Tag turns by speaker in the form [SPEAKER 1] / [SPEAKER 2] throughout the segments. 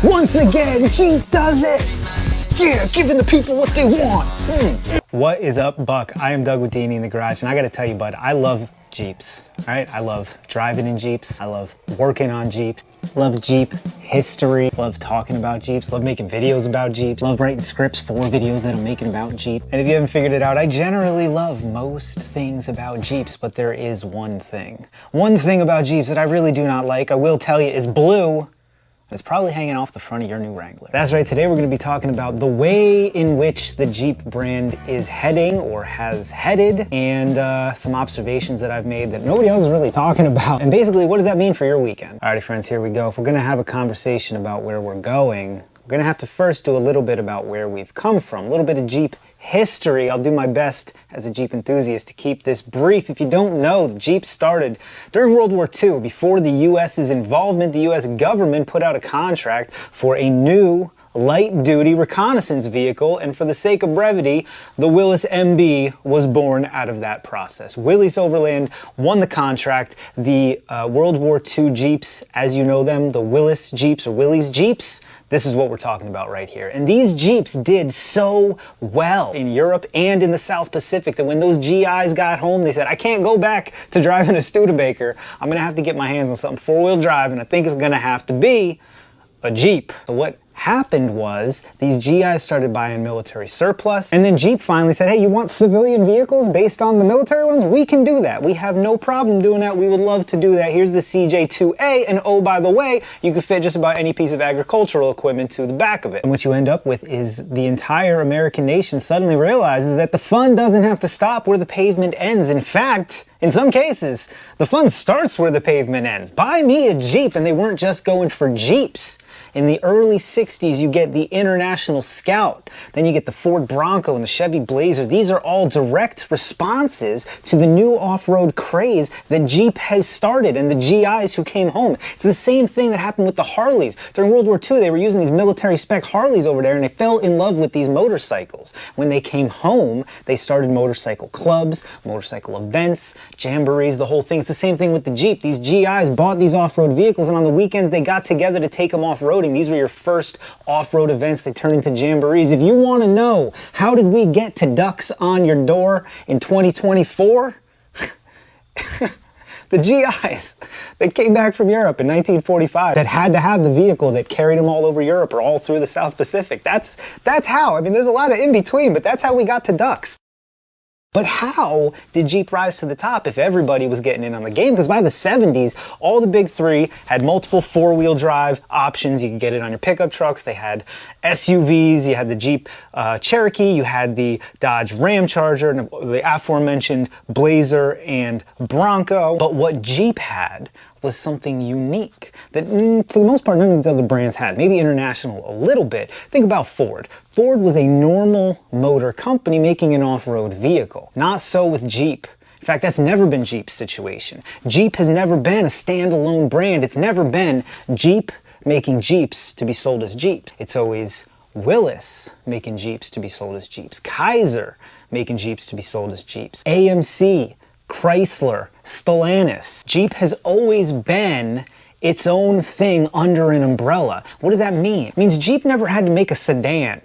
[SPEAKER 1] Once again, Jeep does it! Yeah, giving the people what they want. What is up, Buck? I am Doug with D&E in the Garage, and I gotta tell you, bud, I love Jeeps, right? I love driving in Jeeps. I love working on Jeeps. Love Jeep history. Love talking about Jeeps. Love making videos about Jeeps. Love writing scripts for videos that I'm making about Jeep. And if you haven't figured it out, I generally love most things about Jeeps, but there is one thing. One thing about Jeeps that I really do not like, I will tell you, is blue. It's probably hanging off the front of your new Wrangler. That's right, today we're gonna be talking about the way in which the Jeep brand is heading or has headed, and some observations that I've made that nobody else is really talking about. And basically, what does that mean for your weekend? Alrighty friends, here we go. If we're gonna have a conversation about where we're going, we're gonna have to first do a little bit about where we've come from, a little bit of Jeep history. I'll do my best as a Jeep enthusiast to keep this brief. If you don't know, Jeep started during World War II. Before the US's involvement, the US government put out a contract for a new light-duty reconnaissance vehicle, and for the sake of brevity, the Willys MB was born out of that process. Willys Overland won the contract. The World War II Jeeps, as you know them, the Willys Jeeps or Willys Jeeps, this is what we're talking about right here. And these Jeeps did so well in Europe and in the South Pacific that when those GIs got home, they said, I can't go back to driving a Studebaker. I'm gonna have to get my hands on something four-wheel drive, and I think it's gonna have to be a Jeep. So what happened was these GIs started buying military surplus, and then Jeep finally said, hey, you want civilian vehicles based on the military ones? We can do that. We have no problem doing that. We would love to do that. Here's the CJ2A, and oh, by the way, you can fit just about any piece of agricultural equipment to the back of it. And what you end up with is the entire American nation suddenly realizes that the fun doesn't have to stop where the pavement ends. In fact, in some cases, the fun starts where the pavement ends. Buy me a Jeep, and they weren't just going for Jeeps. In the early 60s, you get the International Scout, then you get the Ford Bronco and the Chevy Blazer. These are all direct responses to the new off-road craze that Jeep has started and the GIs who came home. It's the same thing that happened with the Harleys. During World War II, they were using these military spec Harleys over there, and they fell in love with these motorcycles. When they came home, they started motorcycle clubs, motorcycle events, jamborees, the whole thing. It's the same thing with the Jeep. These GIs bought these off-road vehicles, and on the weekends, they got together to take them off-roading. These were your first off-road events. They turned into jamborees. If you want to know how did we get to ducks on your door in 2024, the GIs, they came back from Europe in 1945 that had to have the vehicle that carried them all over Europe or all through the South Pacific. That's how. I mean, there's a lot of in between, but that's how we got to ducks. But how did Jeep rise to the top if everybody was getting in on the game? Because by the 70s, all the big three had multiple four-wheel drive options. You could get it on your pickup trucks. They had SUVs. You had the Jeep Cherokee. You had the Dodge Ram Charger, and the aforementioned Blazer and Bronco. But what Jeep had was something unique that for the most part none of these other brands had. Maybe International a little bit. Think about Ford. Ford was a normal motor company making an off-road vehicle. Not so with Jeep. In fact, that's never been Jeep's situation. Jeep has never been a standalone brand. It's never been Jeep making Jeeps to be sold as Jeeps. It's always Willys making Jeeps to be sold as Jeeps. Kaiser making Jeeps to be sold as Jeeps. AMC, Chrysler, Stellantis. Jeep has always been its own thing under an umbrella. What does that mean? It means Jeep never had to make a sedan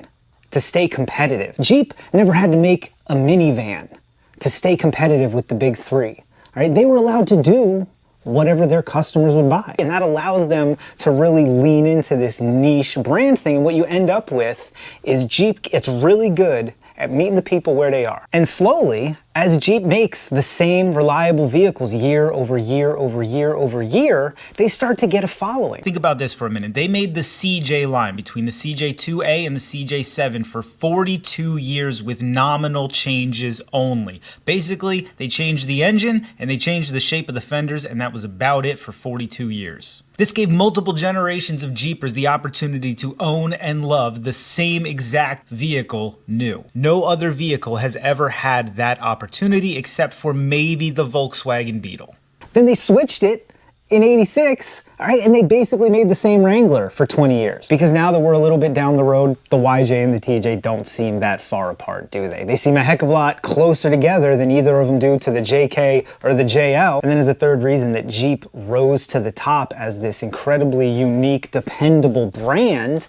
[SPEAKER 1] to stay competitive. Jeep never had to make a minivan to stay competitive with the big three. All right? They were allowed to do whatever their customers would buy. And that allows them to really lean into this niche brand thing. And what you end up with is Jeep gets really good at meeting the people where they are. And slowly, as Jeep makes the same reliable vehicles year over year over year over year, they start to get a following.
[SPEAKER 2] Think about this for a minute. They made the CJ line between the CJ2A and the CJ7 for 42 years with nominal changes only. Basically, they changed the engine and they changed the shape of the fenders, and that was about it for 42 years. This gave multiple generations of Jeepers the opportunity to own and love the same exact vehicle new. No other vehicle has ever had that opportunity except for maybe the Volkswagen Beetle.
[SPEAKER 1] Then they switched it in 86, all right, and they basically made the same Wrangler for 20 years. Because now that we're a little bit down the road, the YJ and the TJ don't seem that far apart, do they? They seem a heck of a lot closer together than either of them do to the JK or the JL. And then as a third reason that Jeep rose to the top as this incredibly unique, dependable brand,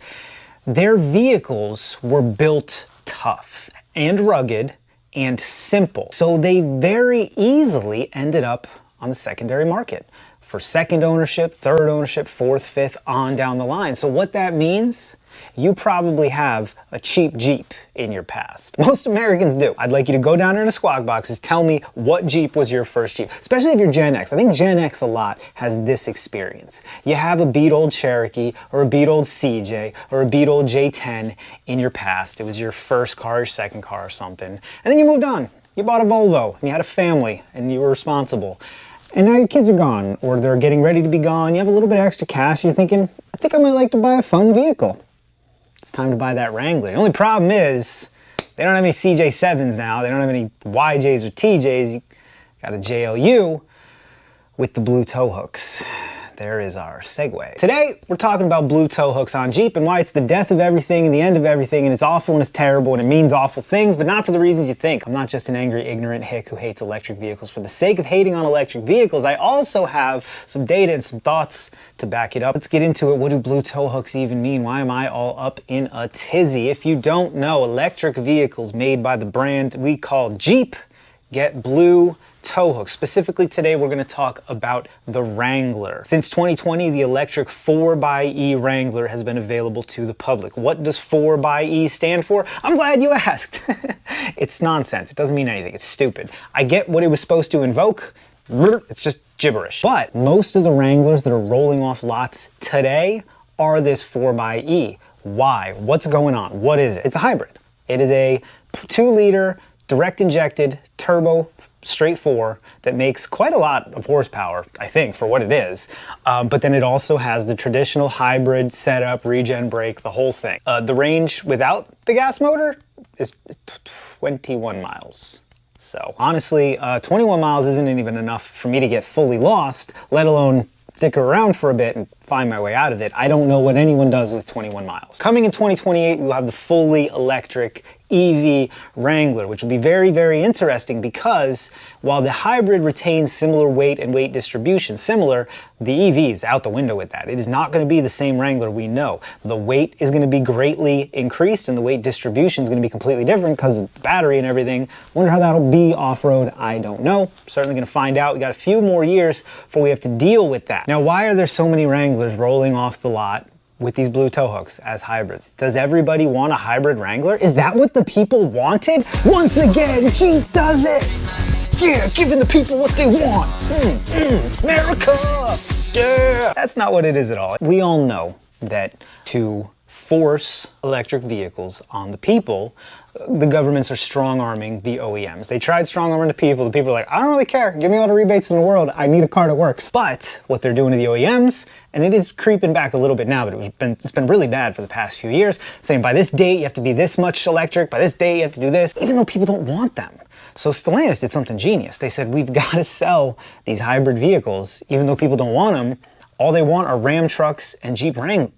[SPEAKER 1] their vehicles were built tough and rugged and simple. So they very easily ended up on the secondary market for second ownership, third ownership, fourth, fifth, on down the line. So what that means, you probably have a cheap Jeep in your past. Most Americans do. I'd like you to go down there in the squawk boxes, tell me what Jeep was your first Jeep, especially if you're Gen X. I think Gen X a lot has this experience. You have a beat old Cherokee or a beat old CJ or a beat old J10 in your past. It was your first car, your second car or something. And then you moved on. You bought a Volvo and you had a family and you were responsible. And now your kids are gone, or they're getting ready to be gone. You have a little bit of extra cash. You're thinking, I think I might like to buy a fun vehicle. It's time to buy that Wrangler. The only problem is they don't have any CJ7s now. They don't have any YJs or TJs. You got a JLU with the blue tow hooks. There is our segue. Today, we're talking about blue tow hooks on Jeep and why it's the death of everything and the end of everything, and it's awful and it's terrible and it means awful things, but not for the reasons you think. I'm not just an angry, ignorant hick who hates electric vehicles for the sake of hating on electric vehicles. I also have some data and some thoughts to back it up. Let's get into it. What do blue tow hooks even mean? Why am I all up in a tizzy? If you don't know, electric vehicles made by the brand we call Jeep get blue tow hooks. Specifically today, we're gonna talk about the Wrangler. Since 2020, the electric 4xe Wrangler has been available to the public. What does 4xe stand for? I'm glad you asked. It's nonsense. It doesn't mean anything. It's stupid. I get what it was supposed to invoke. It's just gibberish. But most of the Wranglers that are rolling off lots today are this 4xe. Why? What's going on? What is it? It's a hybrid. It is a 2-liter direct injected turbo straight 4 that makes quite a lot of horsepower, I think, for what it is. But then it also has the traditional hybrid setup, regen brake, the whole thing. The range without the gas motor is 21 miles. So honestly, 21 miles isn't even enough for me to get fully lost, let alone stick around for a bit and find my way out of it. I don't know what anyone does with 21 miles. Coming in 2028, we'll have the fully electric EV Wrangler, which will be very, very interesting because while the hybrid retains similar weight and weight distribution, the EV is out the window with that. It is not going to be the same Wrangler we know. The weight is going to be greatly increased and the weight distribution is going to be completely different because of the battery and everything. Wonder how that'll be off-road. I don't know. Certainly going to find out. We got a few more years before we have to deal with that. Now, why are there so many Wranglers rolling off the lot with these blue tow hooks as hybrids? Does everybody want a hybrid Wrangler? Is that what the people wanted? Once again, Jeep does it! Yeah, giving the people what they want. America! Yeah! That's not what it is at all. We all know that to force electric vehicles on the people, the governments are strong-arming the OEMs. They tried strong-arming the people. The people are like, I don't really care. Give me all the rebates in the world. I need a car that works. But what they're doing to the OEMs, and it is creeping back a little bit now, but it's been really bad for the past few years, saying by this date you have to be this much electric, by this date you have to do this, even though people don't want them. So Stellantis did something genius. They said, we've got to sell these hybrid vehicles, even though people don't want them. All they want are Ram trucks and Jeep Wrangler.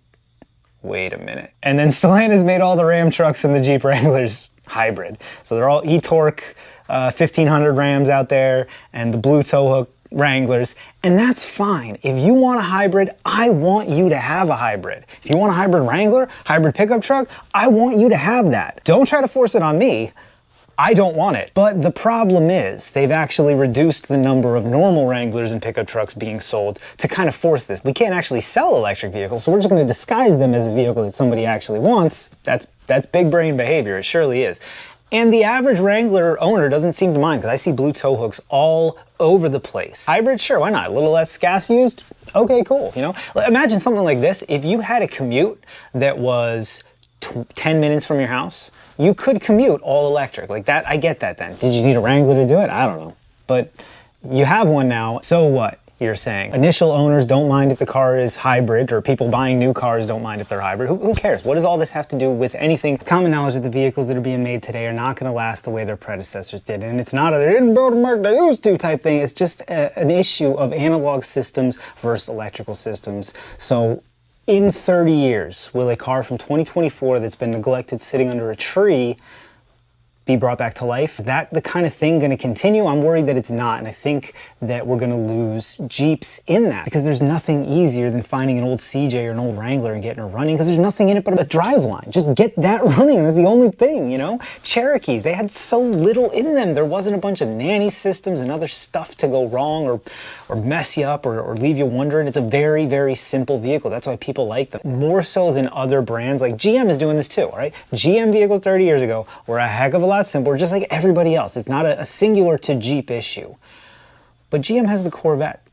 [SPEAKER 1] Wait a minute. And then Stellantis made all the Ram trucks and the Jeep Wranglers hybrid. So they're all e-torque 1500 Rams out there and the blue tow hook Wranglers. And that's fine. If you want a hybrid, I want you to have a hybrid. If you want a hybrid Wrangler, hybrid pickup truck, I want you to have that. Don't try to force it on me. I don't want it. But the problem is they've actually reduced the number of normal Wranglers and pickup trucks being sold to kind of force this. We can't actually sell electric vehicles, so we're just going to disguise them as a vehicle that somebody actually wants. That's big brain behavior. It surely is. And the average Wrangler owner doesn't seem to mind because I see blue tow hooks all over the place. Hybrid, sure, why not? A little less gas used? Okay, cool, you know? Imagine something like this. If you had a commute that was 10 minutes from your house, you could commute all electric. Like that, I get that then. Did you need a Wrangler to do it? I don't know. But you have one now, so what? you're saying. Initial owners don't mind if the car is hybrid, or people buying new cars don't mind if they're hybrid. Who cares? What does all this have to do with anything? Common knowledge that the vehicles that are being made today are not going to last the way their predecessors did. And it's not a, they didn't build them like they used to type thing. It's just an issue of analog systems versus electrical systems. So in 30 years, will a car from 2024 that's been neglected sitting under a tree be brought back to life? Is that the kind of thing going to continue? I'm worried that it's not, and I think that we're going to lose Jeeps in that, because there's nothing easier than finding an old CJ or an old Wrangler and getting it running, because there's nothing in it but a driveline. Just get that running, that's the only thing, you know? Cherokees, they had so little in them. There wasn't a bunch of nanny systems and other stuff to go wrong or mess you up or leave you wondering. It's a very, very simple vehicle. That's why people like them. More so than other brands, like GM is doing this too, all right? GM vehicles 30 years ago were a heck of a lot simpler, just like everybody else. It's not a singular to Jeep issue. But GM has the Corvette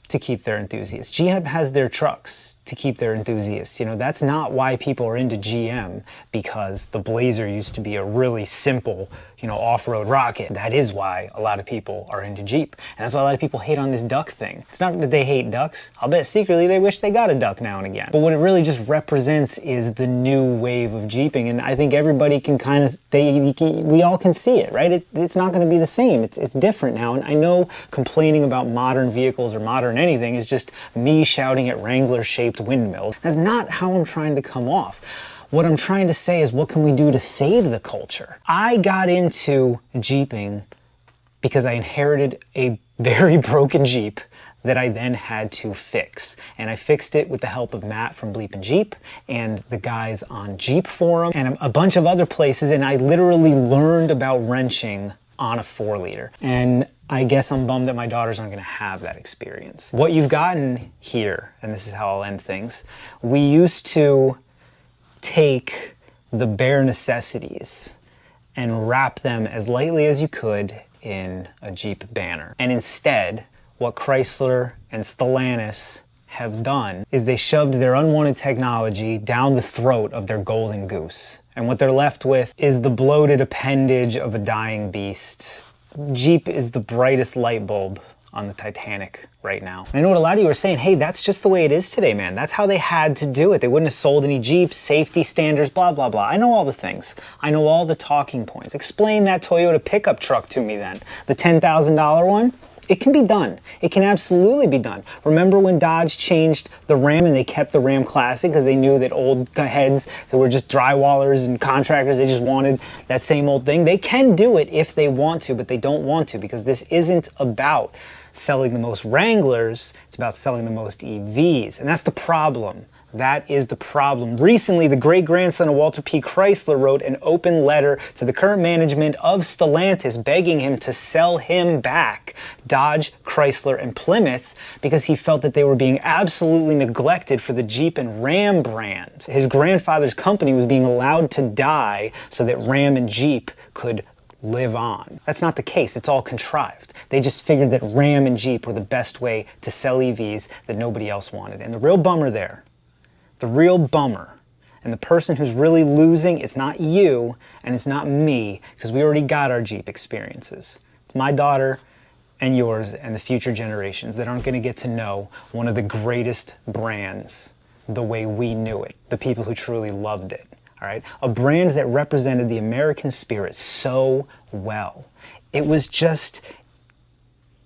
[SPEAKER 1] to keep their enthusiasts. GM has their trucks to keep their enthusiasts. You know, that's not why people are into GM, because the Blazer used to be a really simple, you know, off-road rocket. That is why a lot of people are into Jeep. And that's why a lot of people hate on this duck thing. It's not that they hate ducks. I'll bet secretly they wish they got a duck now and again. But what it really just represents is the new wave of Jeeping. And I think everybody can kind of, we all can see it, right? It's not going to be the same. It's different now. And I know complaining about modern vehicles or modern anything is just me shouting at Wrangler-shaped windmills. That's not how I'm trying to come off. What I'm trying to say is, what can we do to save the culture? I got into Jeeping because I inherited a very broken Jeep that I then had to fix. And I fixed it with the help of Matt from Bleepin' Jeep and the guys on Jeep Forum and a bunch of other places. And I literally learned about wrenching on a 4-liter. And I guess I'm bummed that my daughters aren't gonna have that experience. What you've gotten here, and this is how I'll end things, we used to take the bare necessities and wrap them as lightly as you could in a Jeep banner. And instead, what Chrysler and Stellantis have done is they shoved their unwanted technology down the throat of their golden goose. And what they're left with is the bloated appendage of a dying beast. Jeep is the brightest light bulb on the Titanic right now. And I know what a lot of you are saying, hey, that's just the way it is today, man. That's how they had to do it. They wouldn't have sold any Jeeps, safety standards, blah, blah, blah. I know all the things. I know all the talking points. Explain that Toyota pickup truck to me then. The $10,000 one? It can be done. It can absolutely be done. Remember when Dodge changed the Ram and they kept the Ram Classic because they knew that old heads that were just drywallers and contractors, they just wanted that same old thing? They can do it if they want to, but they don't want to, because this isn't about selling the most Wranglers, it's about selling the most EVs. And that's the problem. That is the problem. Recently, the great-grandson of Walter P. Chrysler wrote an open letter to the current management of Stellantis begging him to sell him back Dodge, Chrysler, and Plymouth because he felt that they were being absolutely neglected for the Jeep and Ram brand. His grandfather's company was being allowed to die so that Ram and Jeep could live on. That's not the case. It's all contrived. They just figured that Ram and Jeep were the best way to sell EVs that nobody else wanted. And the real bummer there, the real bummer, and the person who's really losing, it's not you and it's not me, because we already got our Jeep experiences. It's my daughter and yours and the future generations that aren't going to get to know one of the greatest brands the way we knew it, the people who truly loved it. All right? A brand that represented the American spirit so well. It was just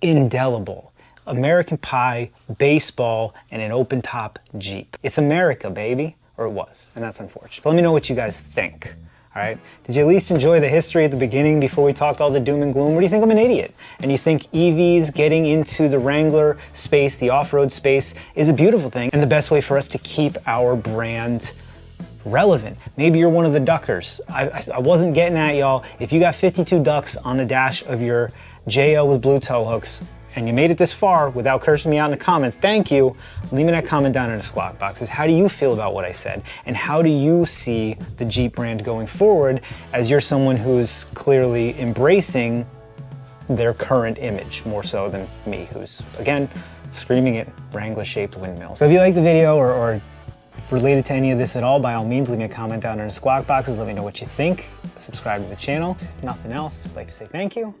[SPEAKER 1] indelible. American pie, baseball, and an open-top Jeep. It's America, baby. Or it was, and that's unfortunate. So let me know what you guys think, all right? Did you at least enjoy the history at the beginning before we talked all the doom and gloom? Or do you think I'm an idiot? And you think EVs getting into the Wrangler space, the off-road space, is a beautiful thing and the best way for us to keep our brand relevant? Maybe you're one of the duckers. I wasn't getting at y'all. If you got 52 ducks on the dash of your JL with blue tow hooks, and you made it this far without cursing me out in the comments, thank you. Leave me that comment down in the squawk boxes. How do you feel about what I said? And how do you see the Jeep brand going forward, as you're someone who's clearly embracing their current image more so than me, who's, again, screaming at Wrangler-shaped windmills. So if you like the video or related to any of this at all, by all means, leave me a comment down in the squawk boxes. Let me know what you think. Subscribe to the channel. If nothing else, I'd like to say thank you.